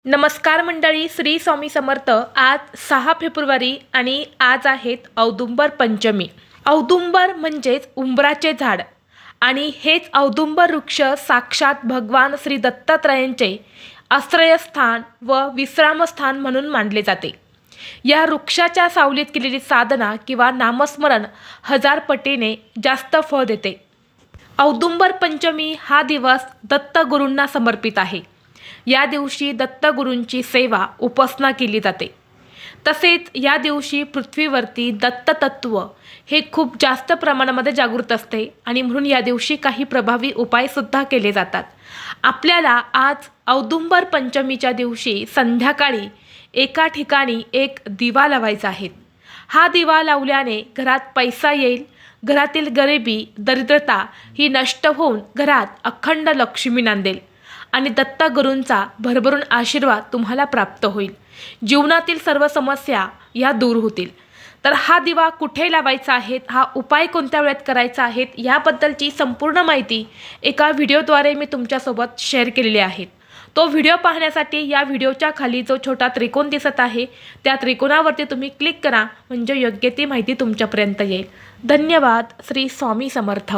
नमस्कार मंडळी, श्री स्वामी समर्थ। आज 6 फेब्रुवारी आणि आज आहेत औदुंबर पंचमी। औदुंबर म्हणजेच उंबराचे झाड आणि हेच औदुंबर वृक्ष साक्षात भगवान श्री दत्तात्रयांचे आश्रयस्थान व विश्रामस्थान म्हणून मानले जाते। या वृक्षाच्या सावलीत केलेली साधना किंवा नामस्मरण 1000 पटीने जास्त फळ देते। औदुंबर पंचमी हा दिवस दत्तगुरूंना समर्पित आहे। या दिवशी दत्तगुरूंची सेवा उपासना केली जाते। तसेच या दिवशी पृथ्वीवरती दत्ततत्व हे खूप जास्त प्रमाणामध्ये जागृत असते आणि म्हणून या दिवशी काही प्रभावी उपाय सुद्धा केले जातात। आपल्याला आज औदुंबर पंचमीच्या दिवशी संध्याकाळी एका ठिकाणी एक दिवा लावायचा आहे। हा दिवा लावल्याने घरात पैसा येईल, घरातील गरिबी दरिद्रता ही नष्ट होऊन घरात अखंड लक्ष्मी नांदेल आणि दत्तगुरूंचा भरभरून आशीर्वाद तुम्हाला प्राप्त होईल। जीवनातील सर्व समस्या या दूर होतील। तर हा दिवा कुठे लावायचा आहे, हा उपाय कोणत्या वेळेत करायचा आहे याबद्दलची संपूर्ण माहिती एका व्हिडिओद्वारे मी तुमच्यासोबत शेअर केलेली आहे। तो व्हिडिओ पाहण्यासाठी या व्हिडिओच्या खाली जो छोटा त्रिकोण दिसत आहे त्या त्रिकोणावरती तुम्ही क्लिक करा, म्हणजे योग्य ती माहिती तुमच्यापर्यंत येईल। धन्यवाद। श्री स्वामी समर्थ।